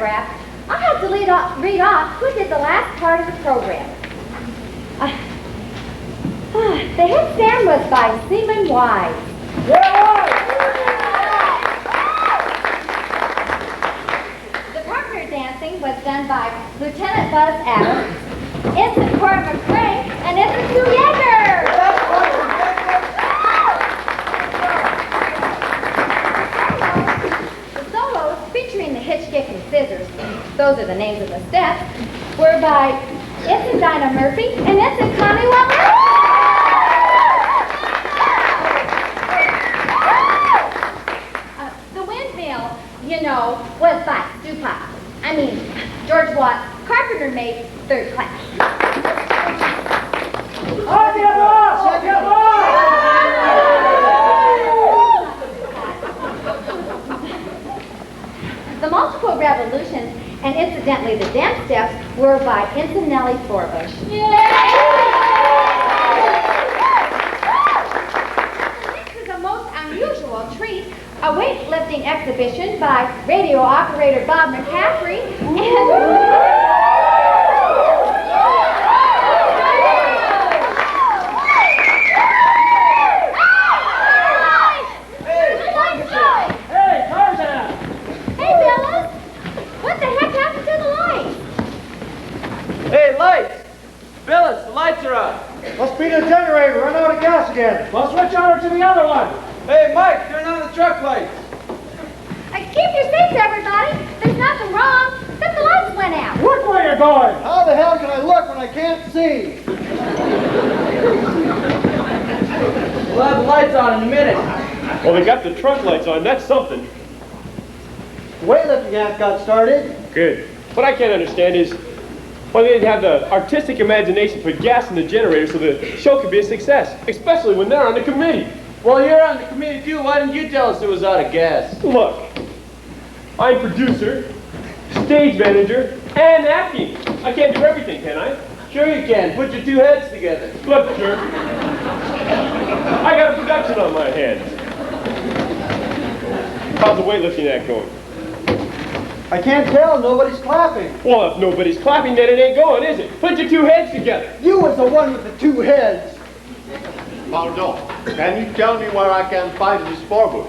paragraph, I'll have to read off who did the last part of the program. The headstand was by Seaman Wise. The partner dancing was done by Lieutenant Buzz Adams, Ensign Cora McCrank, and Ensign Sue Yeager. The solos featuring the hitch, kick, and scissors, those are the names of the steps, were by Ensign Dinah Murphy and Ensign Connie Weller. You know, was by Stupa. George Watts, carpenter made third class. The multiple revolutions and incidentally the dance steps were by Ensign Nellie Forbush. This is a most unusual treat. A weightlifting exhibition by radio operator Bob McCaffrey and... Hey, Tarzan! Hey, Billis! What the heck happened to the lights? Hey, lights! Billis, the lights are on. Must be the generator. Run out of gas again. Well, switch over to the other one. Hey, Mike, turn on the truck lights. Keep your seats, everybody. There's nothing wrong. Just the lights went out. Look where you're going. How the hell can I look when I can't see? We'll have the lights on in a minute. Well, they got the truck lights on. That's something. The weightlifting act got started. Good. What I can't understand is why they didn't have the artistic imagination to put gas in the generator so the show could be a success, especially when they're on the committee. Well, you're on the committee too. Why didn't you tell us it was out of gas? Look, I'm producer, stage manager, and acting. I can't do everything, can I? Sure you can. Put your two heads together. Look, jerk. I got a production on my hands. How's the weightlifting act going? I can't tell. Nobody's clapping. Well, if nobody's clapping, then it ain't going, is it? Put your two heads together. You was the one with the two heads. Pardon. Can you tell me where I can find Miss Forbush?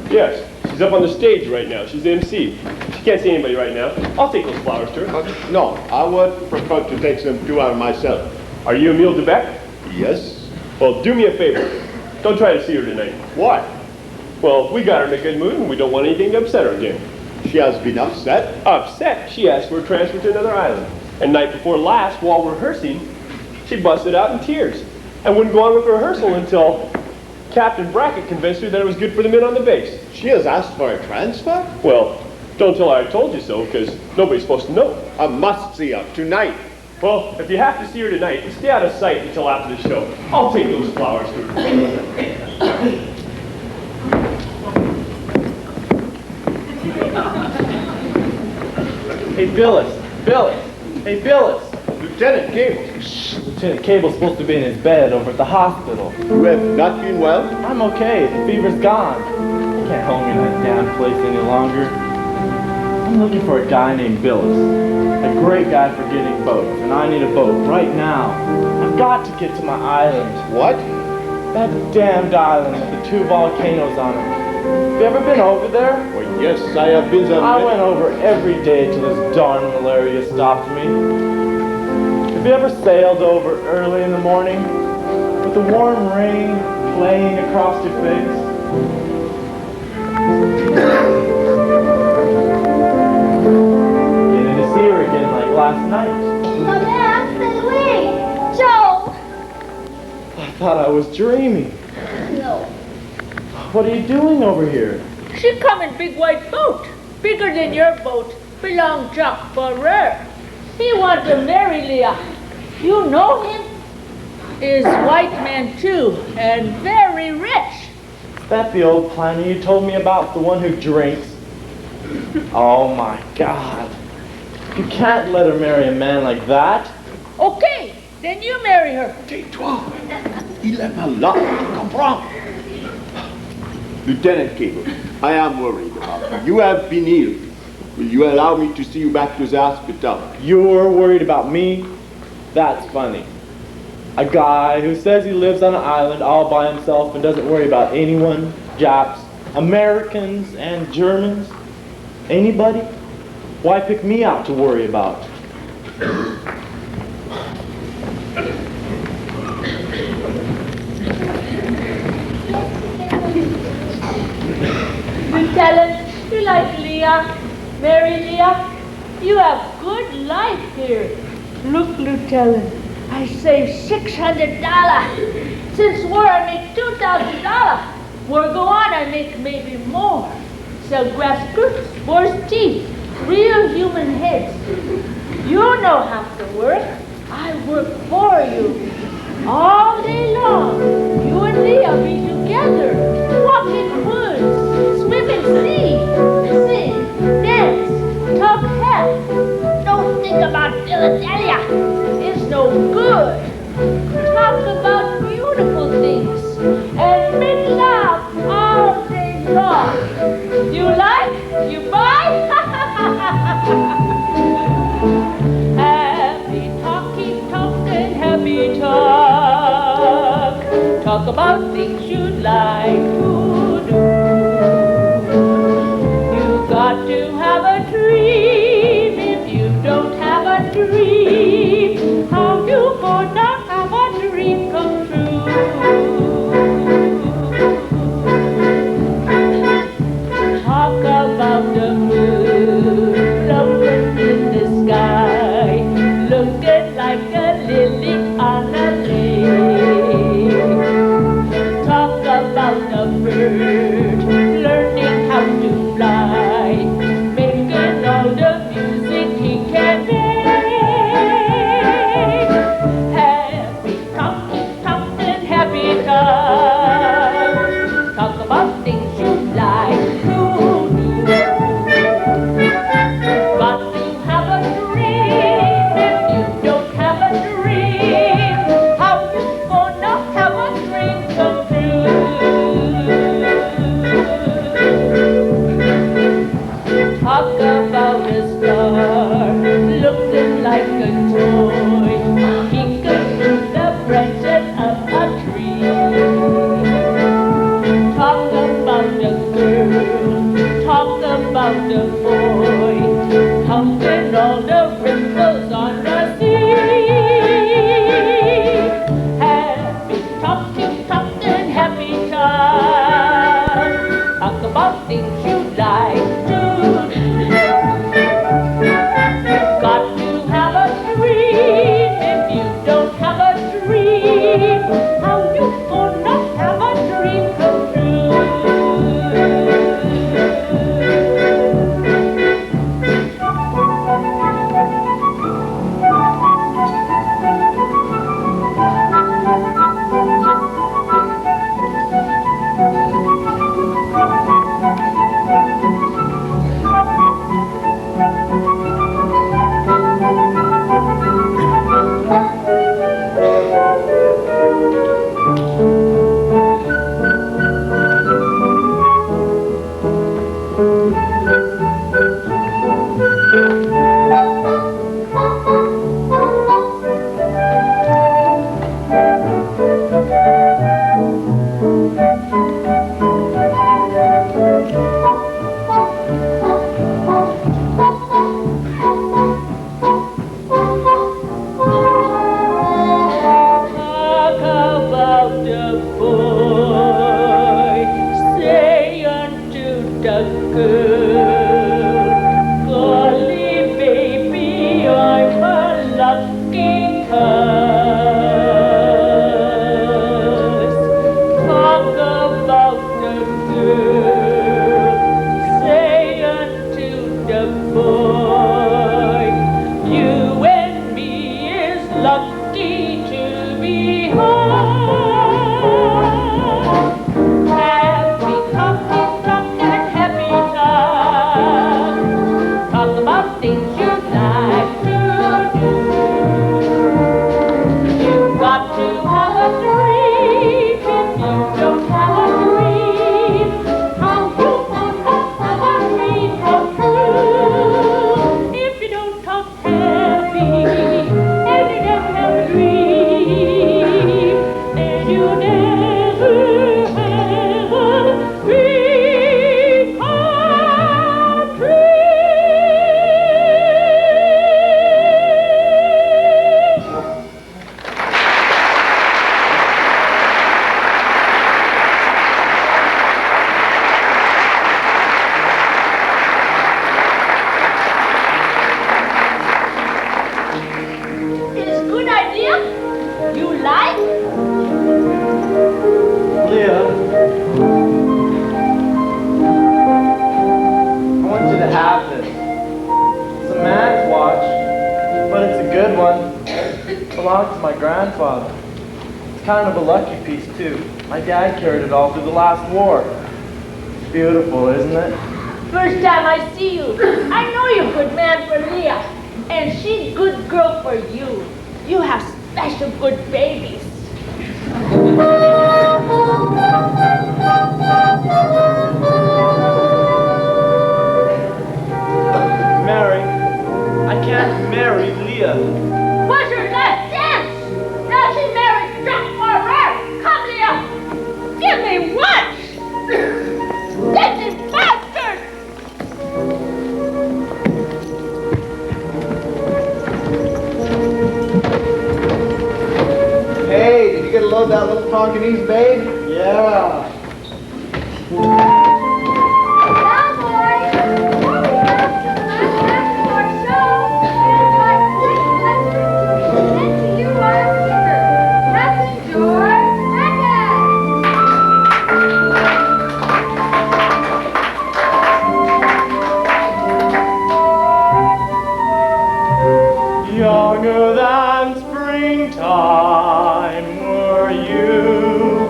Yes, she's up on the stage right now. She's the MC. She can't see anybody right now. I'll take those flowers to her. No, I would prefer to take them to her myself. Are you Emile Debec? Yes? Well, do me a favor. Don't try to see her tonight. Why? Well, we got her in a good mood and we don't want anything to upset her again. She has been upset? Upset? She asked for a transfer to another island. And night before last, while rehearsing, she busted out in tears and wouldn't go on with rehearsal until Captain Brackett convinced her that it was good for the men on the base. She has asked for a transfer? Well, don't tell her I told you so, because nobody's supposed to know. I must see her tonight. Well, if you have to see her tonight, stay out of sight until after the show. I'll take those flowers to her. Hey, Billis. Hey, Billis. Lieutenant Cable, Lieutenant Cable's supposed to be in his bed over at the hospital. you have not been well? I'm okay. The fever's gone. I can't hold me in that damn place any longer. I'm looking for a guy named Billis. A great guy for getting boats, and I need a boat right now. I've got to get to my island. What? That damned island with the two volcanoes on it. Have you ever been over there? Well, yes, I have been there. I went over every day till this darn malaria stopped me. Have you ever sailed over early in the morning with the warm rain playing across your face? Getting to see her again like last night. Dad, stay away! Joe! I thought I was dreaming. No. What are you doing over here? She come in big white boat, bigger than your boat. Belong Jacques Barreur. He want to marry Leah. You know him? Is white man too, and very rich. Is that the old planner you told me about, the one who drinks? Oh my God. You can't let her marry a man like that. Okay, then you marry her. Tais-toi. Il est malade. Comprends? Lieutenant Cable, I am worried about you. You have been ill. Will you allow me to see you back to the hospital? You're worried about me? That's funny. A guy who says he lives on an island all by himself and doesn't worry about anyone, Japs, Americans, and Germans. Anybody? Why pick me out to worry about? Lieutenant, you like Leah? Mary Leah? You have good life here. Look, Lieutenant, I saved $600. Since war, I make $2,000. War go on, I make maybe more. Sell grass roots, boar's teeth, real human heads. You know how to work. I work for you. All day long, you and Leah be together. Walk in woods, swim in sea, sing, dance, talk hell. Don't think about Philadelphia. It's no good. Talk about beautiful things and make love all day long. You like? You buy? Happy talk, keep talking, happy talk. Talk about things you like to do. You got to have a dream. If you don't have a dream, how you gonna have a dream come true? Talk about the moon floating in the sky, looking like a lily on a lake. Talk about the bird learning how to fly, making all the music he can make. one. It belonged to my grandfather. It's kind of a lucky piece, too. My dad carried it all through the last war. It's beautiful, isn't it? First time I see you, I know you're a good man for Leah. And she's good girl for you. You have special good babies. Mary, I can't marry Leah. What's your last dance? Now she married Jack for her. Come, Leah. Give me one. Get this bastard. Hey, did you get a load of that little Tonkinese, babe? Yeah. Now, boys, hurry up. I'm for a show. And my quick present to you our skipper, Captain George Younger than springtime were you,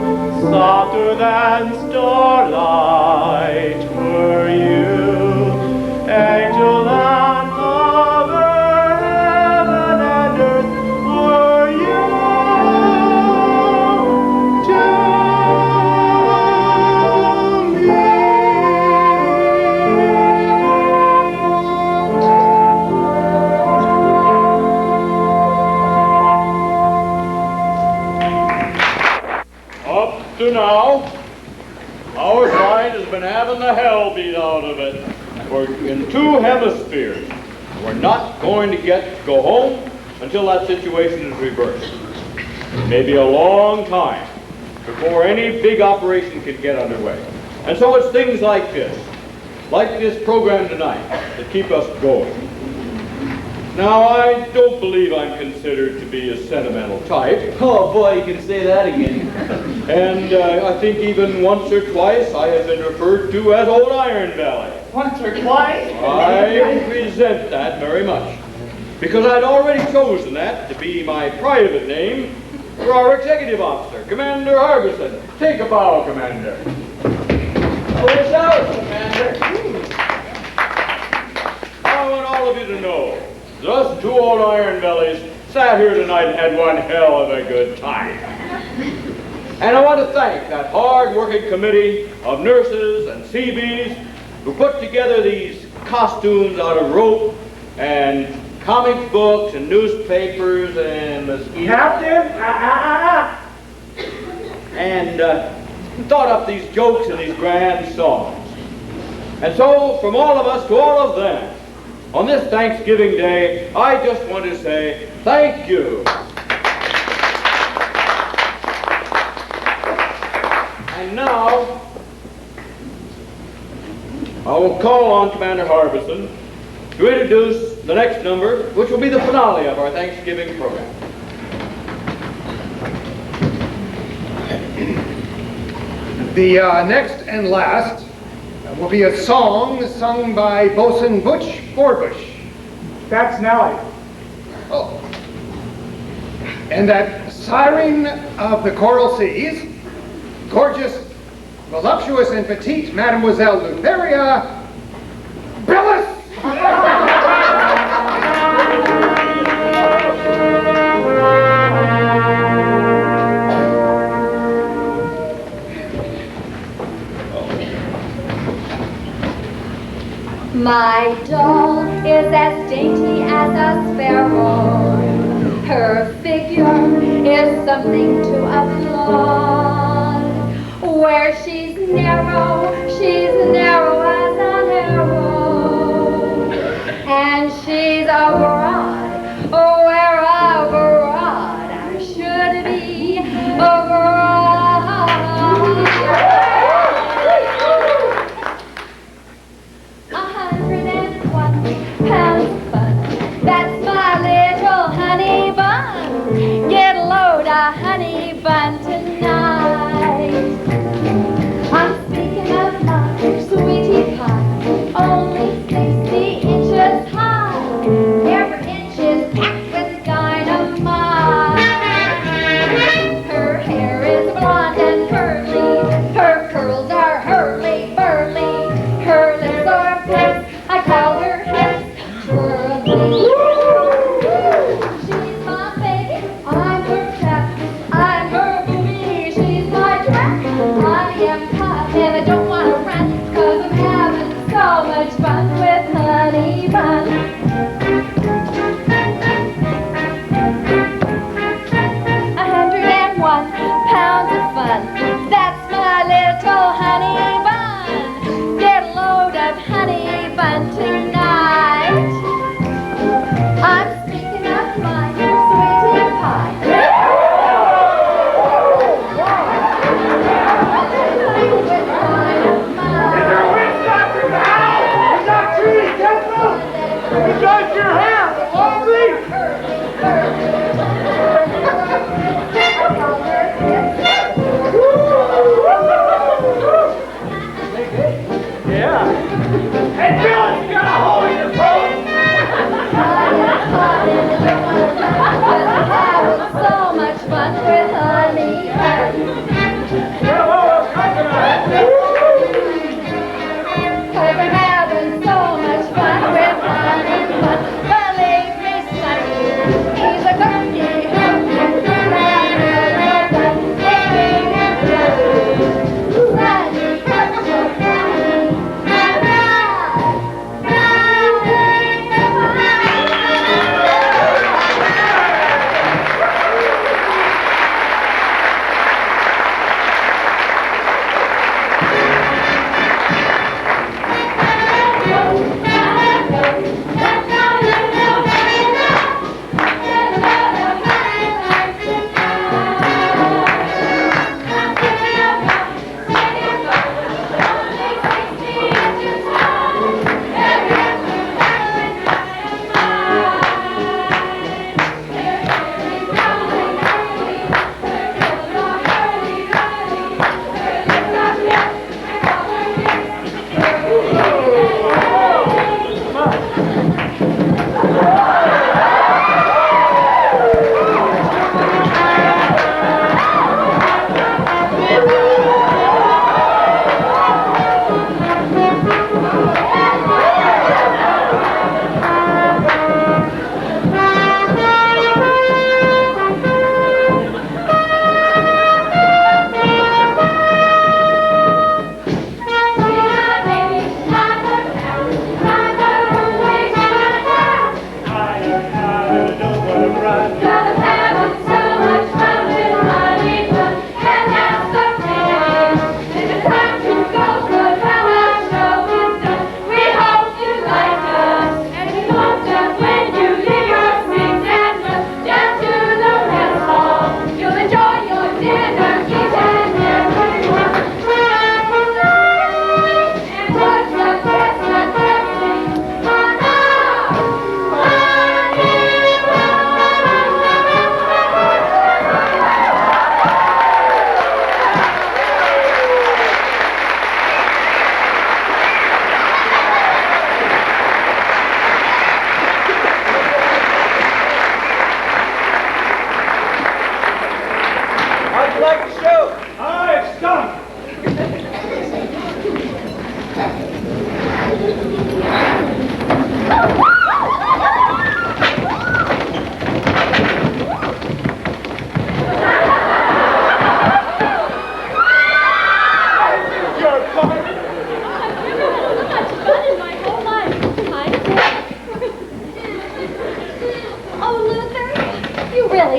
softer than starlight were you, angel and lover, heaven and earth were you to me. Up to now, our side has been having the hell beat out of it. We're in two hemispheres. We're not going to get to go home until that situation is reversed. It may be a long time before any big operation can get underway. And so it's things like this program tonight, that keep us going. Now, I don't believe I'm considered to be a sentimental type. Oh boy, you can say that again. And I think even once or twice I have been referred to as Old Iron Belly. Once or twice? I resent that very much, because I'd already chosen that to be my private name for our executive officer, Commander Harbison. Take a bow, Commander. Wish I was Commander. I want all of you to know that us two Old Iron Bellies sat here tonight and had one hell of a good time. And I want to thank that hard-working committee of nurses and Seabees who put together these costumes out of rope and comic books and newspapers and mosquitoes. Captain? And thought up these jokes and these grand songs. And so, from all of us to all of them, on this Thanksgiving Day, I just want to say thank you. And now, I will call on Commander Harbison to introduce the next number, which will be the finale of our Thanksgiving program. The next and last will be a song sung by Bosun Butch Forbush. That's Nellie. Oh. And that siren of the choral seas, gorgeous, voluptuous, and petite Mademoiselle Lutheria Billis. My doll is as dainty as a sparrow. Her figure is something to applaud. Where she's narrow as an arrow. And she's a broad, where a broad I should be a broad. 101 pounds fun. That's my little honey bun. Get a load of honey bun tonight. I'm speaking of my sweetie pie, only 60 inches high. Every She's my baby, I'm her trap, I'm her bee, she's my trap. I am caught and I don't want to run, 'cause I'm having so much fun with Honey Bun. 101 pounds of fun, that's my little Honey Bun. Get a load of Honey Bun tonight. I'm sticking up my sweetie pie. Is there a witch doctor in the house? Is that true, Jansen? You got your hair, lovely. Yeah. Hey, Bill, you got a hole in your throat. So much fun with Honey Bun. Yeah, well, coconut. 'Cause I'm having so much fun with Honey Bun. Believe me, sonny, he's a cookie.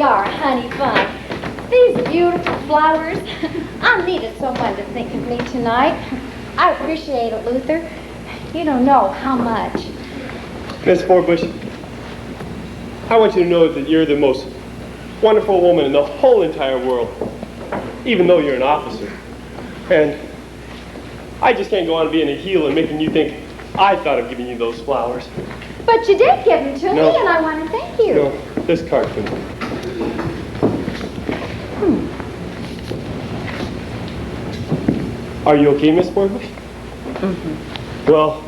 really are honey fun. These beautiful flowers. I needed someone to think of me tonight. I appreciate it, Luther. You don't know how much. Miss Forbush, I want you to know that you're the most wonderful woman in the whole entire world, even though you're an officer. And I just can't go on being a heel and making you think I thought of giving you those flowers. But you did give them to me, and I want to thank you. No, this card for me. Are you okay, Miss Forbush? Mm-hmm. Well,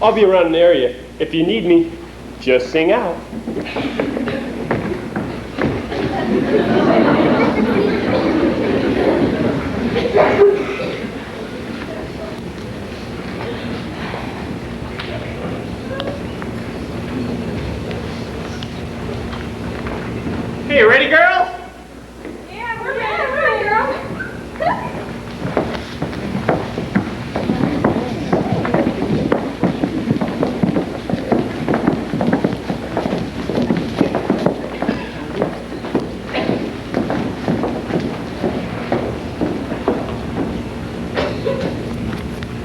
I'll be around in the area. If you need me, just sing out. Okay, ready, girls? Yeah, we're ready, girl.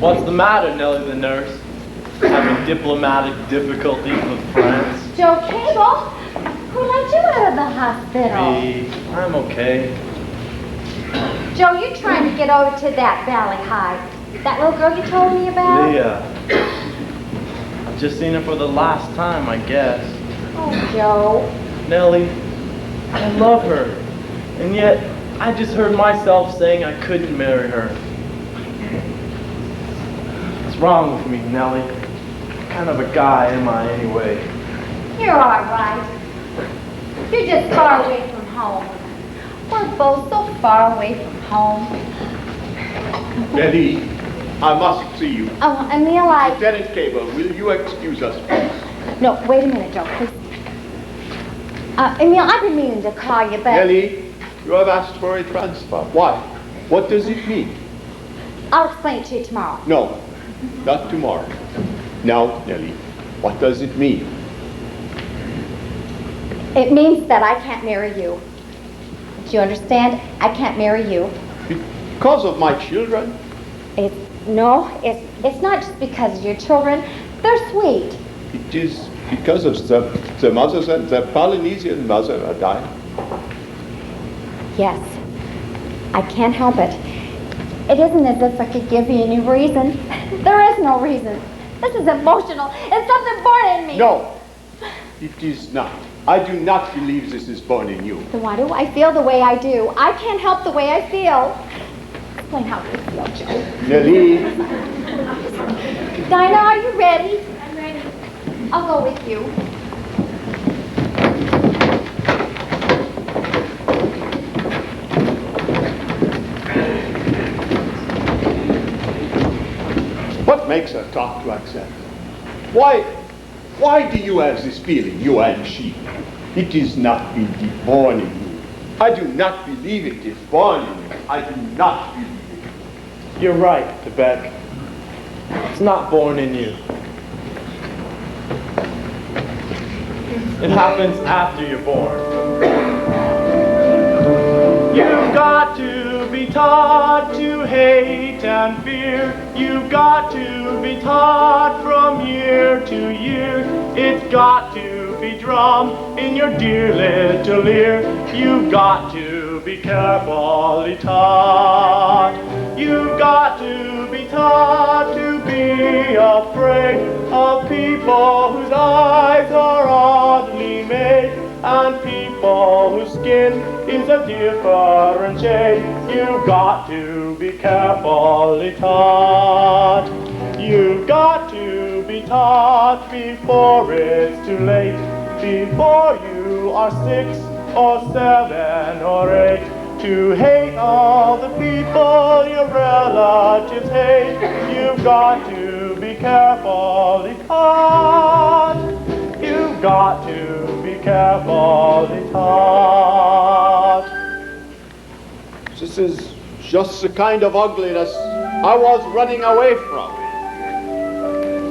What's the matter, Nellie the nurse? Having diplomatic difficulties with France? Joe Cable, who let you out of the hospital? Me, I'm okay. Joe, you're trying to get over to that Valley High. That little girl you told me about? Leah. I've just seen her for the last time, I guess. Oh, Joe. Nellie, I love her. And yet, I just heard myself saying I couldn't marry her. What's wrong with me, Nellie? What kind of a guy am I anyway? You're all right. You're just far away from home. We're both so far away from home. Nellie, I must see you. Oh, Emil, Lieutenant Cable, will you excuse us, please? No, wait a minute, Joe, please. Emil, I've been meaning to call you, but... Nellie, you have asked for a transfer. Why? What does it mean? I'll explain it to you tomorrow. No, not tomorrow. Now, Nellie, what does it mean? It means that I can't marry you. Do you understand? I can't marry you. Because of my children? It's not just because of your children. They're sweet. It is because of the mothers and the Polynesian mother are dying. Yes. I can't help it. It isn't as if I could give you any reason. There is no reason. This is emotional. It's something born in me. No, it is not. I do not believe this is born in you. Then why do I feel the way I do? I can't help the way I feel. Explain how you feel, Joe. Nellie. Dinah, are you ready? I'm ready. I'll go with you. What makes her talk like that? Why do you have this feeling, you and she? It is not been born in you. I do not believe it is born in you. I do not believe it. You're right, Quebec. It's not born in you. It happens after you're born. You've got to be taught to hate and fear. You've got to be taught from year to year. It's got to be drummed in your dear little ear. You've got to be carefully taught. You've got to be taught to be afraid of people whose eyes are oddly made, and people whose skin is a different shade. You've got to be carefully taught. You've got to be taught before it's too late, before you are 6 or 7 or 8, to hate all the people your relatives hate. You've got to be carefully taught. You've got to be carefully taught. This is just the kind of ugliness I was running away from.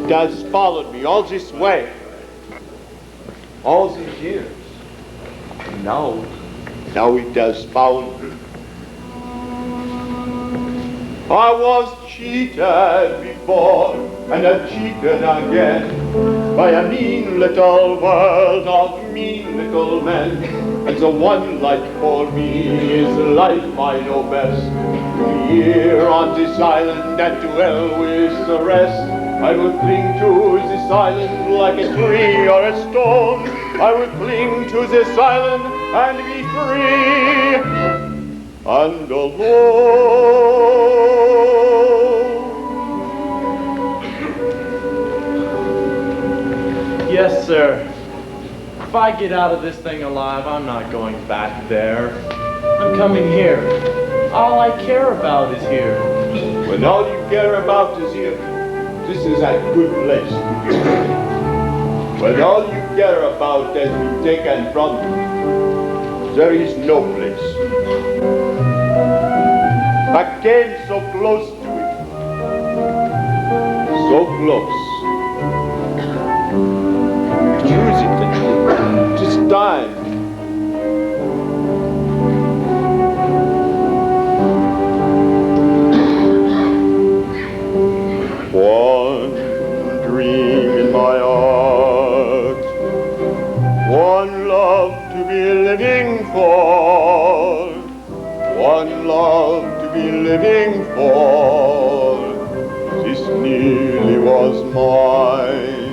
It has followed me all this way, all these years. And now it has found me. I was cheated before, and I cheated again, by a mean little world of mean little men. And the one life for me is the life I know best. To be here on this island and to hell with the rest. I will cling to this island like a tree or a stone. I will cling to this island and be free and alone. Yes, sir. If I get out of this thing alive, I'm not going back there. I'm coming here. All I care about is here. When all you care about is here, this is a good place. When all you care about has been taken from you, there is no place. I came so close to it. So close. Choose it and just die. One dream in my heart, one love to be living for, one love to be living for. This nearly was mine,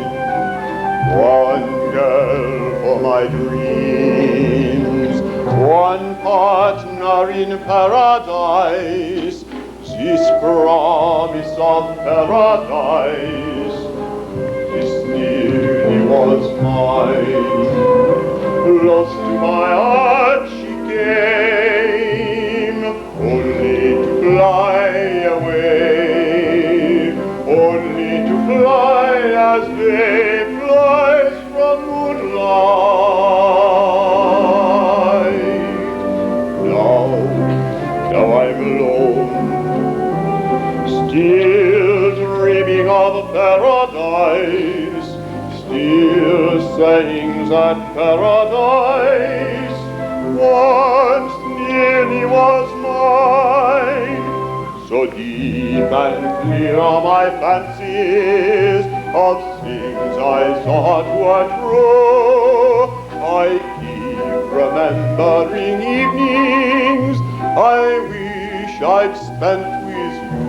one girl for my dreams, one partner in paradise. This promise of paradise, this nearly was mine. Close to my heart she came, only to fly away, only to fly as day flies from moonlight. Now I'm alone, still dreaming of paradise, still saying that paradise once nearly was mine. So deep and clear are my fancies of things I thought were true. I keep remembering evenings I wish I'd spent with you.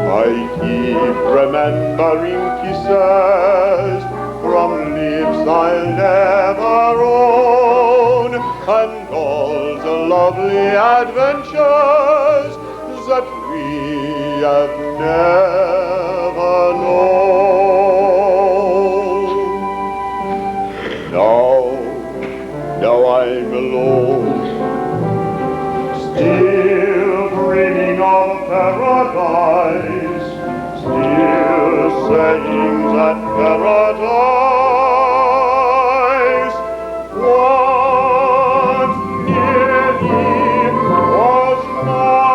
I keep remembering kisses from lips I'll never own, and all the lovely adventures that we have never known. Now I'm alone, still dreaming of paradise, still saying that paradise once nearly was mine.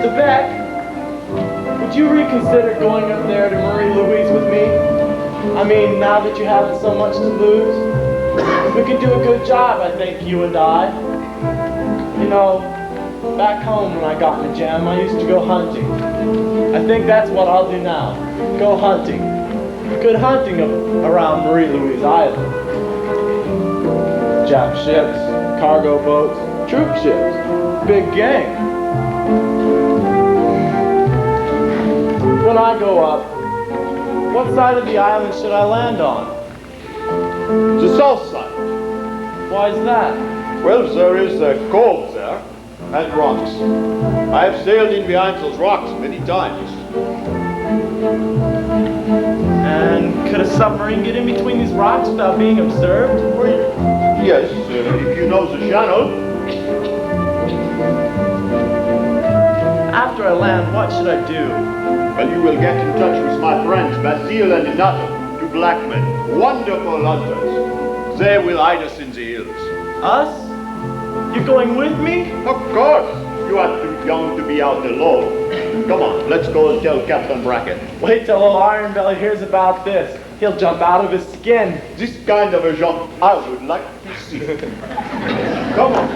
Tibet, would you reconsider going up there to Marie Louise with me? I mean, now that you haven't so much to lose, we could do a good job, I think, you and I. You know, back home when I got in a jam, I used to go hunting. I think that's what I'll do now. Go hunting. Good hunting around Marie Louise Island. Jap ships, cargo boats, troop ships, big gang. When I go up, what side of the island should I land on? The south side. Why is that? Well, there is a cove there, and rocks. I've sailed in behind those rocks many times. And could a submarine get in between these rocks without being observed? Well, yes, if you know the channel. After I land, what should I do? Well, you will get in touch with my friends, Basil and Inato, two black men, wonderful hunters. They will hide us in the hills. Us? You're going with me? Of course. You are too young to be out alone. Come on, let's go and tell Captain Brackett. Wait till old Iron Belly hears about this. He'll jump out of his skin. This kind of a jump I would like to see. Come on.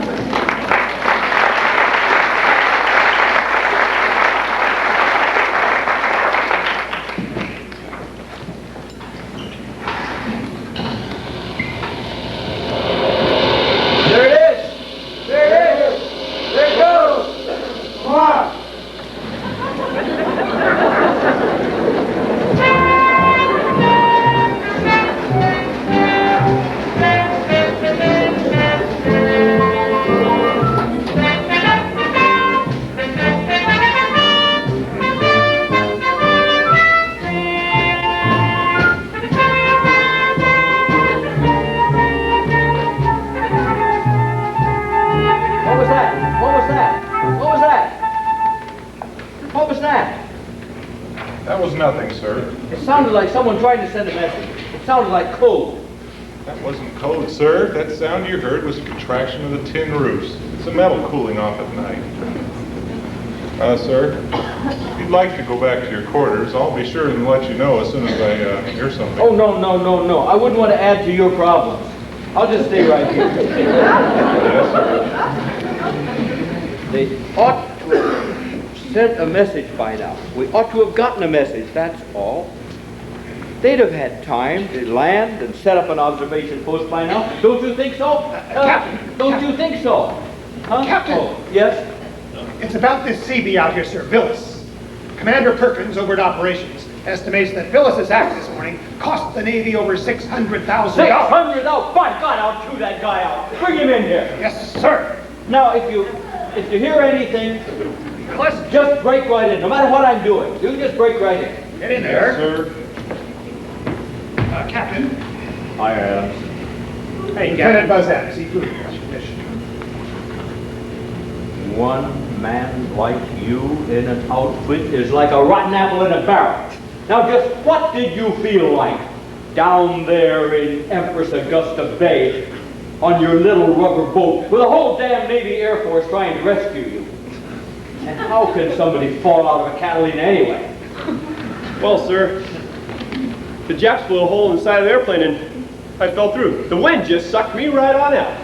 was nothing, sir. It sounded like someone tried to send a message. It sounded like code. That wasn't code, sir. That sound you heard was a contraction of the tin roofs. It's the metal cooling off at night. Sir, if you'd like to go back to your quarters, I'll be sure and let you know as soon as I hear something. Oh, no. I wouldn't want to add to your problems. I'll just stay right here. Yes, sir. They ought to have sent a message by now. We ought to have gotten a message, that's all. They'd have had time to land and set up an observation post by now. Don't you think so? Captain! Don't you think so? Huh? Captain! Oh, yes? It's about this CB out here, sir, Billis. Commander Perkins over at Operations estimates that Billis's act this morning cost the Navy over $600,000. 600 out! By God, I'll chew that guy out. Bring him in here. Yes, sir. Now, if you hear anything, let's just break right in. No matter what I'm doing, you just break right in. Get in there. Yes, sir. Captain. Hi, Adams. Hey, Lieutenant Buzzard, see through your mission. One man like you in an outfit is like a rotten apple in a barrel. Now, just what did you feel like down there in Empress Augusta Bay on your little rubber boat with a whole damn Navy Air Force trying to rescue you? And how can somebody fall out of a Catalina anyway? Well, sir, the Japs blew a hole in the side of the airplane and I fell through. The wind just sucked me right on out.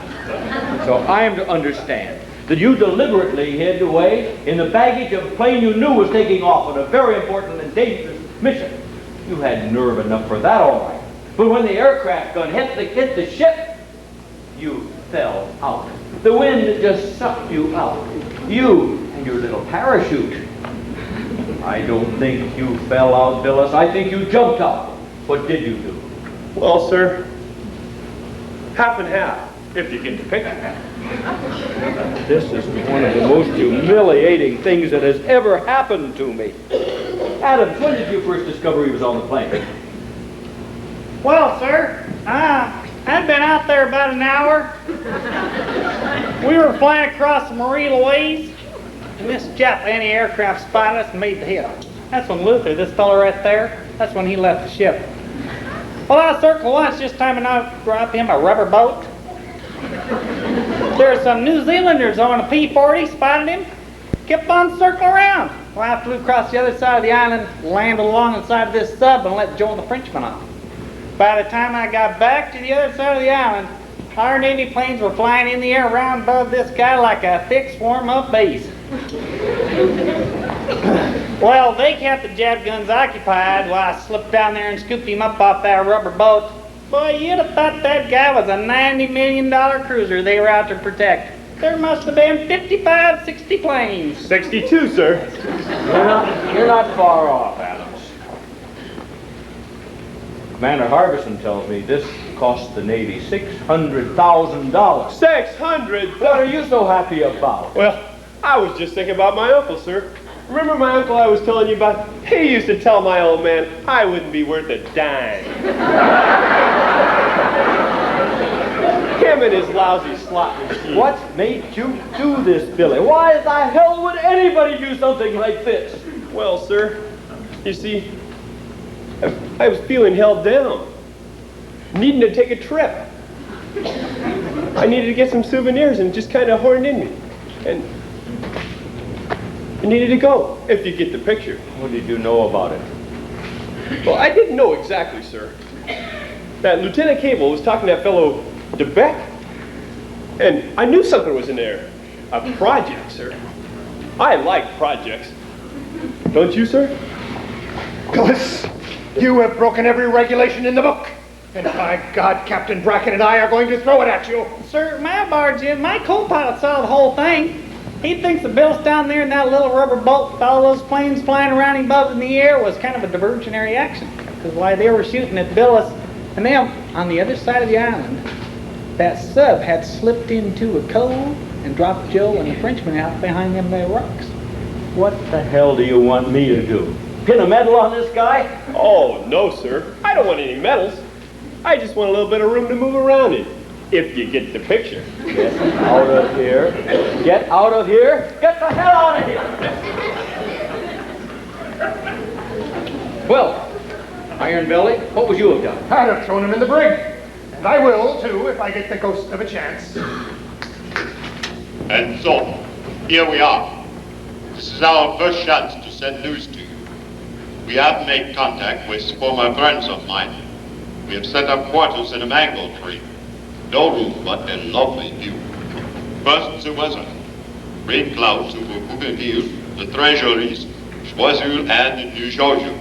So I am to understand that you deliberately hid away in the baggage of a plane you knew was taking off on a very important and dangerous mission. You had nerve enough for that, all right. But when the aircraft gun hit the ship, you fell out. The wind just sucked you out. You and your little parachute. I don't think you fell out, Billis. I think you jumped out. What did you do? Well, sir, half and half, if you get the picture. This is one of the most humiliating things that has ever happened to me. Adams, when did you first discover he was on the plane? Well, sir, I'd been out there about an hour. We were flying across the Marie Louise, and this Jap anti-aircraft spotted us and made the hit. That's when Luther, this fellow right there, that's when he left the ship. Well, I circled once, just timing out to drop him a rubber boat. There were some New Zealanders on a P-40, spotted him, kept on circling around. Well, I flew across the other side of the island, landed along the side of this sub, and let Joe the Frenchman off. By the time I got back to the other side of the island, our Navy planes were flying in the air around above this guy like a thick swarm of bees. Well, they kept the Jap guns occupied while I slipped down there and scooped him up off that rubber boat. Boy, you'd have thought that guy was a $90 million cruiser they were out to protect. There must have been 55, 60 planes. 62, sir. You're not far off, Adams. Commander Harbison tells me this cost the Navy $600,000. 600? What are you so happy about? Well, I was just thinking about my uncle, sir. Remember my uncle I was telling you about? He used to tell my old man I wouldn't be worth a dime. Him and his lousy slot machine. What made you do this, Billy? Why the hell would anybody do something like this? Well, sir, you see, I was feeling held down, needing to take a trip. I needed to get some souvenirs and just kind of horned in me. And I needed to go, if you get the picture. What did you know about it? Well, I didn't know exactly, sir. That Lieutenant Cable was talking to that fellow DeBeck, and I knew something was in there. A project, sir. I like projects. Don't you, sir? Billis, you have broken every regulation in the book. And by God, Captain Brackett and I are going to throw it at you. Sir, my barge in, my co-pilot saw the whole thing. He thinks the Billis down there in that little rubber boat with all those planes flying around him above in the air was kind of a diversionary action. Because while they were shooting at Billis, and them on the other side of the island, that sub had slipped into a cove and dropped Joe and the Frenchman out behind them there rocks. What the hell do you want me to do? Pin a medal on this guy? Oh, no, sir. I don't want any medals. I just want a little bit of room to move around in, if you get the picture. Get out of here. Get out of here. Get the hell out of here. Well, Iron Belly, what would you have done? I'd have thrown him in the brig. And I will, too, if I get the ghost of a chance. And so, here we are. This is our first chance to send news to you. We have made contact with former friends of mine. We have set up quarters in a mango tree. No roof, but a lovely view. First, the weather. Rain clouds over Bougainville, the Treasuries, Choiseul, and New Georgia.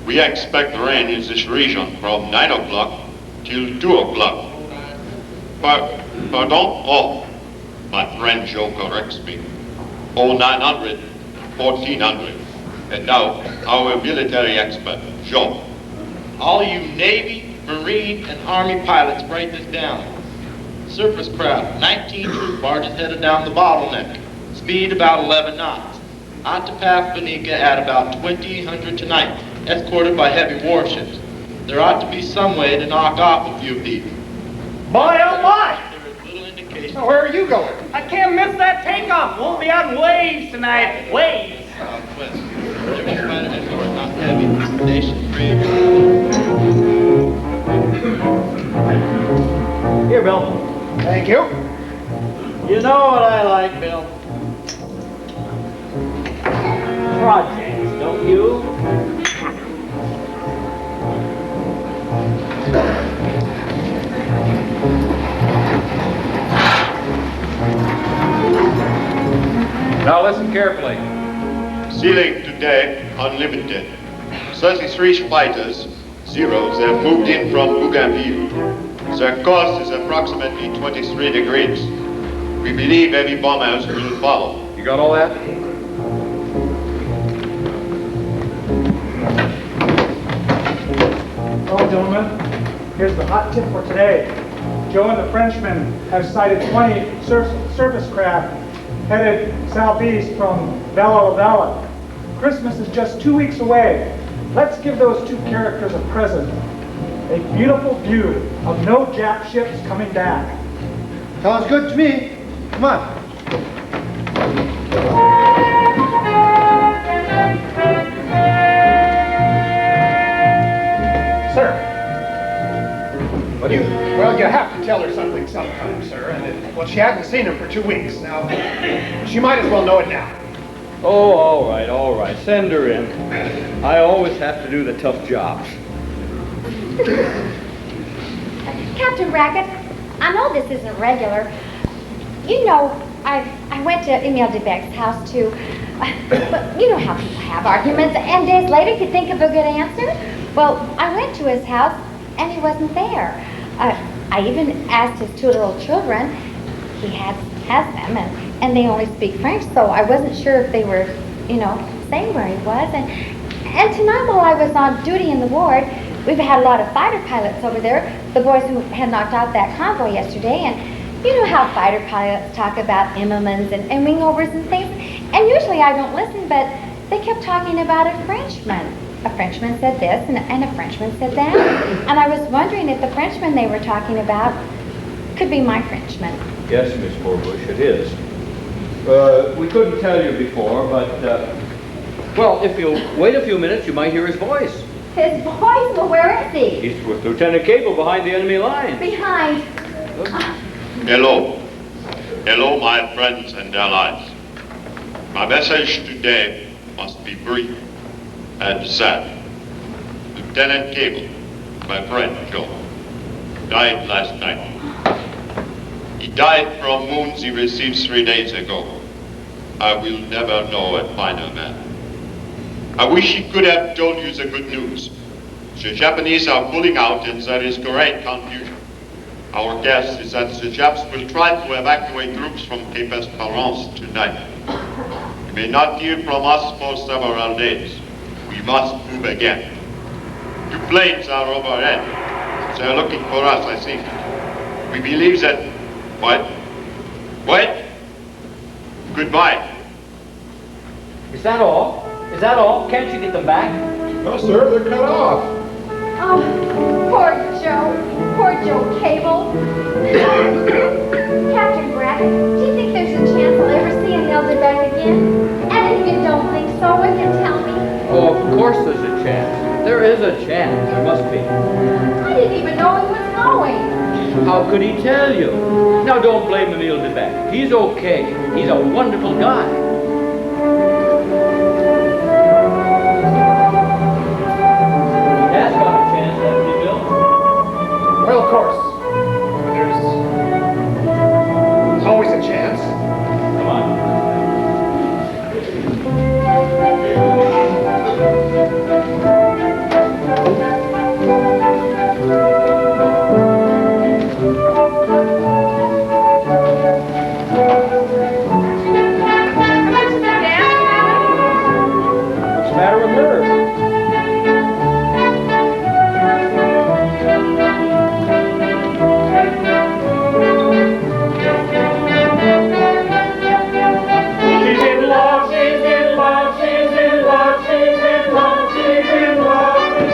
We expect rain in this region from 9 o'clock till 2 o'clock. Pardon? Oh, my friend Joe corrects me. 0900, 1400. And now, our military expert, Joe. All you Navy, Marine, and Army pilots, write this down. Surface craft, 19 troop barges headed down the bottleneck. Speed about 11 knots. On to Paflanica at about 2000 tonight, escorted by heavy warships. There ought to be some way to knock off a few people. My oh my! There is little indication. Now, where are you going? I can't miss that takeoff. We'll be out in waves tonight. Waves. Southwest. There is quite an escort, not heavy. Station free. Here, Bill. Thank you. You know what I like, Bill? Projects, don't you? Now listen carefully. Ceiling today, unlimited. 33 fighters, zeros, have moved in from Bougainville. Their course is approximately 23 degrees. We believe heavy bombers will follow. You got all that? Oh, gentlemen, here's the hot tip for today. Joe and the Frenchman have sighted 20 surface craft headed southeast from Bella Vella. Christmas is just 2 weeks away. Let's give those two characters a present. A beautiful view of no Jap ships coming back. Sounds good to me. Come on. Sir. Well, you have to tell her something sometime, sir. And she hasn't seen him for 2 weeks. Now, she might as well know it now. Oh, all right. Send her in. I always have to do the tough jobs. Captain Brackett, I know this isn't regular. You know, I went to Emile de Bec's house too. But you know how people have arguments, and days later you think of a good answer. Well, I went to his house, and he wasn't there. I even asked his 2 little children. He has them, and they only speak French, so I wasn't sure if they were, saying where he was. And tonight while I was on duty in the ward, we've had a lot of fighter pilots over there, the boys who had knocked out that convoy yesterday, and you know how fighter pilots talk about Immelmans and wingovers and things, and usually I don't listen, but they kept talking about a Frenchman. A Frenchman said this, and a Frenchman said that, and I was wondering if the Frenchman they were talking about could be my Frenchman. Yes, Miss Forbush, it is. We couldn't tell you before, but, well, if you'll wait a few minutes, you might hear his voice. His voice? Well, where is he? He's with Lieutenant Cable behind the enemy lines. Behind. Hello. Hello, my friends and allies. My message today must be brief and sad. Lieutenant Cable, my friend Joe, died last night. He died from wounds he received 3 days ago. I will never know a finer man. I wish he could have told you the good news. The Japanese are pulling out and there is great confusion. Our guess is that the Japs will try to evacuate troops from Cape Esperance tonight. You may not hear from us for several days. We must move again. 2 planes are overhead. They are looking for us, I think. We believe that... Wait. Goodbye. Is that all? Is that all? Can't you get them back? No, sir, they're cut off. Oh, poor Joe Cable. Captain Brackett, do you think there's a chance I'll ever see Emile de Bec again? And if you don't think so, will you tell me? Oh, of course there's a chance. a chance. There must be. I didn't even know he was going. How could he tell you? Now, don't blame him. He'll be back. He's okay. He's a wonderful guy. He has got a chance, hasn't he, Bill? Well, of course. There's always a chance. Come on. What's the matter with her? She's in love, she's in love, she's in love, she's in love, she's in love with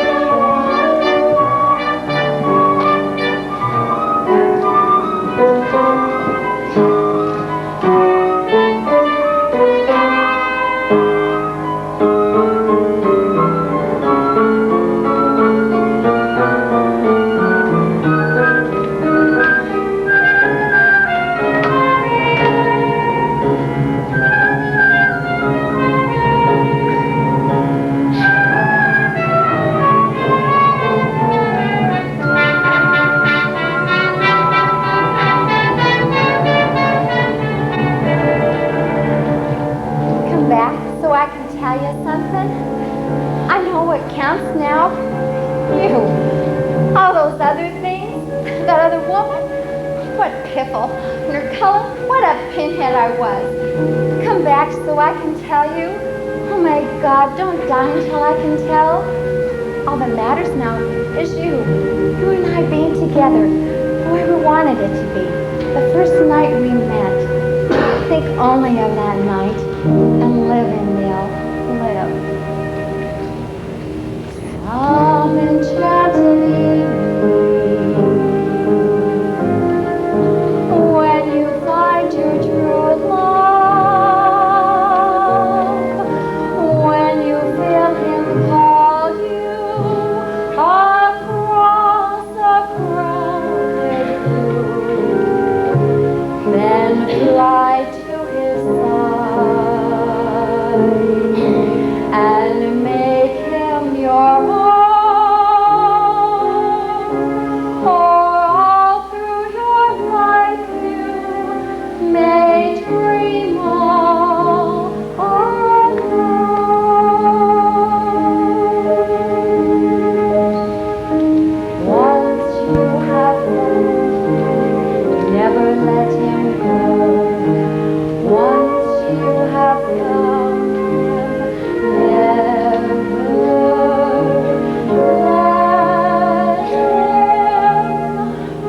Come back so I can tell you something. I know what counts now. You. All those other things. That other woman. What piffle. And her color. What a pinhead I was. Come back so I can tell you. Oh my God, don't die until I can tell. All that matters now is you. You and I being together. The way we wanted it to be. The first night we met. Think only of that night and live in Neil. Live. Some enchanted evening when you find your true love, when you feel him call you across a crowded blue, then fly to his side and make him your own. All through your life you may dream all alone. Once you have loved, never let him go. Once you have found him, never let him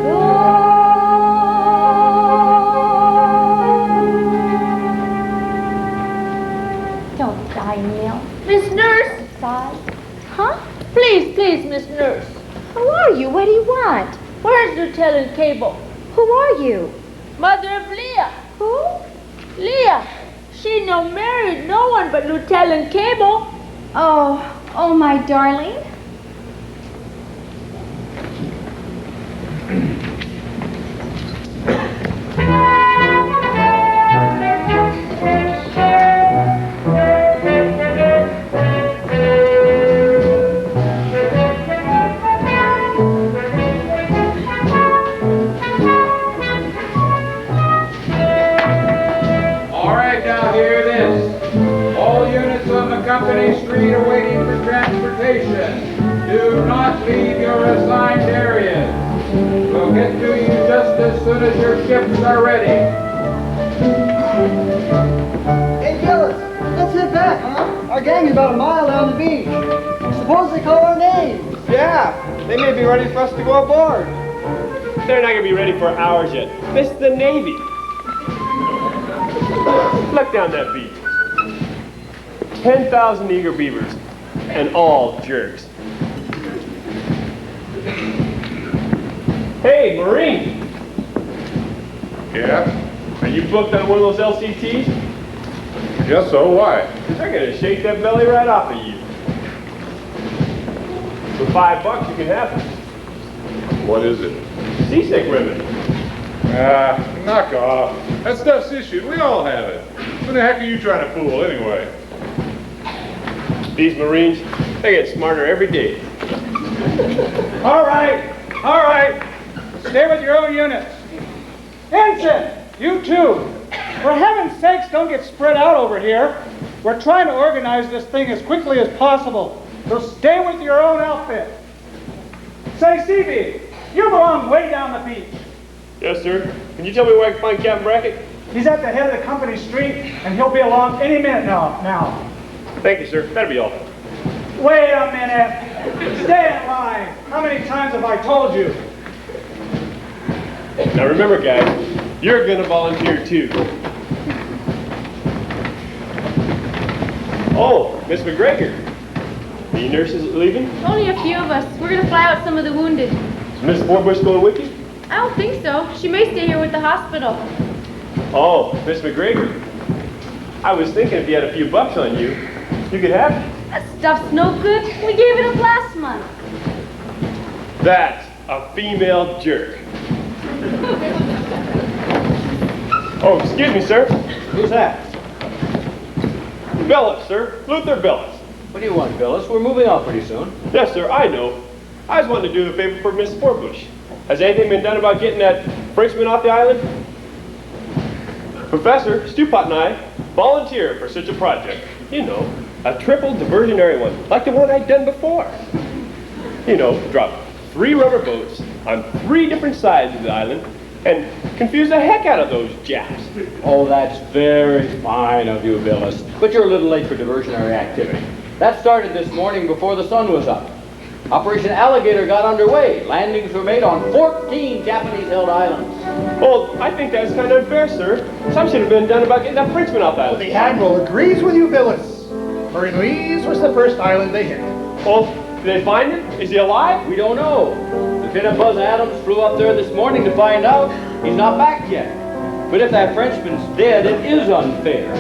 go. Don't die, Neil. Miss Nurse, Sigh. Huh? please, please, Miss Nurse. Who are you? What do you want? Where's Lieutenant Cable? Who are you? Mother of Leah. Who? Leah. She no married no one but Lieutenant Cable. Oh, my darling. All right, now hear this. All units on the company street are waiting for transportation. Do not leave your assigned areas. We'll get to you just as soon as your ships are ready. Hey, Gillis, let's head back, huh? Our gang is about a mile down the beach. Suppose they call our names. Yeah, they may be ready for us to go aboard. They're not going to be ready for ours yet. This is the Navy. Look down that beach. 10,000 eager beavers, and all jerks. Hey, Marine! Yeah? Are you booked on one of those LCTs? Guess so. Why? They're going to shake that belly right off of you. For $5 you can have it. What is it? Seasick ribbon. Knock off. That stuff's issued. We all have it. Who the heck are you trying to fool anyway? These Marines, they get smarter every day. All right. Stay with your own units. Jansen, you too. For heaven's sakes, don't get spread out over here. We're trying to organize this thing as quickly as possible. So stay with your own outfit. Say, CB, you belong way down the beach. Yes, sir. Can you tell me where I can find Captain Brackett? He's at the head of the company street, and he'll be along any minute now. Thank you, sir. That'll be all. Wait a minute. Stay in line. How many times have I told you? Now remember, guys, you're gonna volunteer too. Oh, Miss McGregor. Any nurses leaving? Only a few of us. We're gonna fly out some of the wounded. Is Miss Forbush going with you? I don't think so. She may stay here with the hospital. Oh, Miss McGregor. I was thinking if you had a few bucks on you, you could have it. That stuff's no good. We gave it up last month. That's a female jerk. Oh, excuse me, sir. Who's that? Billups, sir. Luther Billups. What do you want, Billis? We're moving off pretty soon. Yes, sir, I know. I was wanting to do a favor for Miss Forbush. Has anything been done about getting that Frenchman off the island? Professor Stupot and I volunteer for such a project. You know, a triple diversionary one, like the one I'd done before. You know, drop 3 rubber boats on 3 different sides of the island and confuse the heck out of those Japs. Oh, that's very fine of you, Billis. But you're a little late for diversionary activity. That started this morning before the sun was up. Operation Alligator got underway. Landings were made on 14 Japanese-held islands. Well, I think that's kind of unfair, sir. Some should have been done about getting that Frenchman off the island. The Admiral agrees with you, Billis. Marie Louise was the first island they hit. Well, did they find him? Is he alive? We don't know. Lieutenant Buzz Adams flew up there this morning to find out. He's not back yet. But if that Frenchman's dead, it is unfair.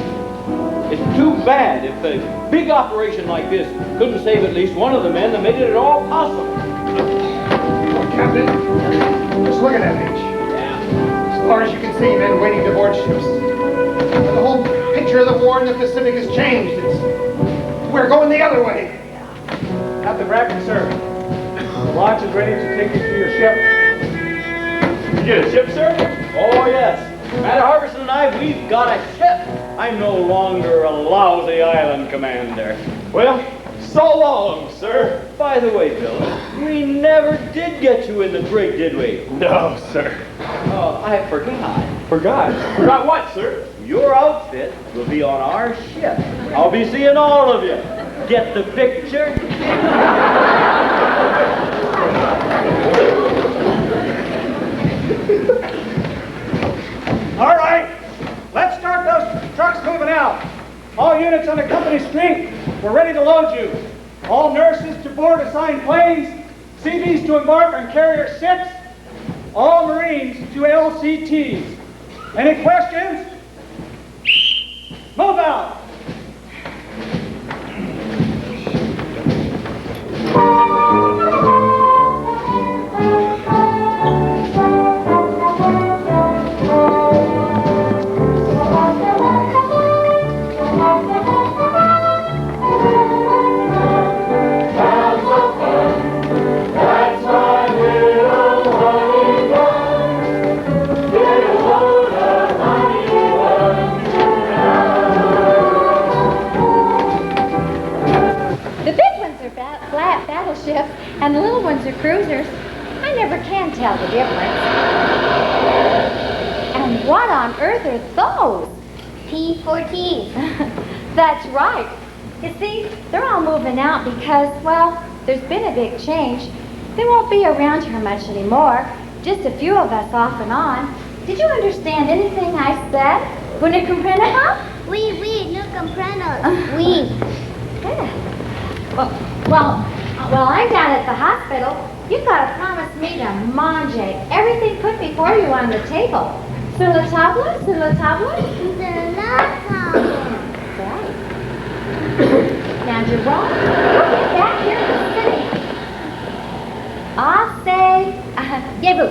It's too bad if a big operation like this couldn't save at least one of the men that made it at all possible. Oh, Captain, just look at that beach. Yeah. As far as you can see, men waiting to board ships. The whole picture of the war in the Pacific has changed. We're going the other way. Captain Brackett, sir. The launch is ready to take you to your ship. You get a ship, sir? Oh, yes. Matt Harbison and I, we've got a ship. I'm no longer a lousy island commander. Well, so long, sir. By the way, Bill, we never did get you in the brig, did we? No, sir. Oh, I forgot. Forgot? Forgot what, sir? Your outfit will be on our ship. I'll be seeing all of you. Get the picture? All right, let's start those trucks moving out. All units on the company street, we're ready to load you. All nurses to board assigned planes, CVs to embark on Carrier 6, all Marines to LCTs. Any questions? Move out. Battleships and the little ones are cruisers. I never can tell the difference. And what on earth are those? P-14. That's right. You see, they're all moving out because, well, there's been a big change. They won't be around here much anymore. Just a few of us off and on. Did you understand anything I said? Vous ne comprenez pas? Oui, nous comprenons. Oui. Yeah. Well, I'm down at the hospital. You've got to promise me to manger everything put before you on the table. Sur la table? Sur la table? Sur la table. Right. Now, Jerome, you'll get back here in the city. I'll say, Yebu.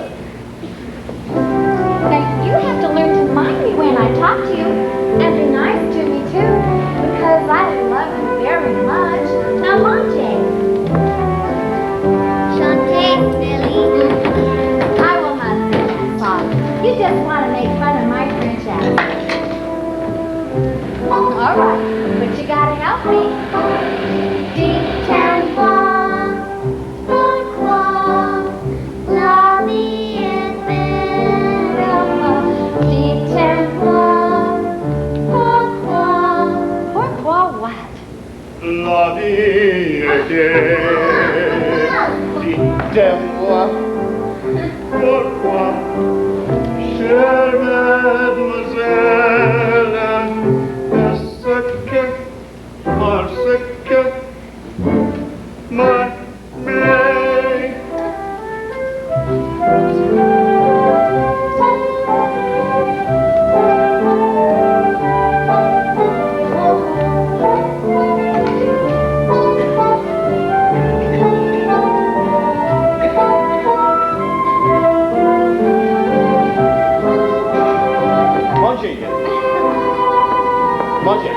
Now, you have to learn to mind me when I talk to you, and be nice to me, too, because I love you very much. Now, Monte. Shante, silly. I will not say that, Father. You just want to make fun of my French accent. All right, but you gotta help me. Dites-moi pourquoi la vie est belle. Dites-moi pourquoi. Pourquoi what? La vie est gaie. Dites-moi pourquoi, chère mademoiselle, parce que ma mère. Munchie.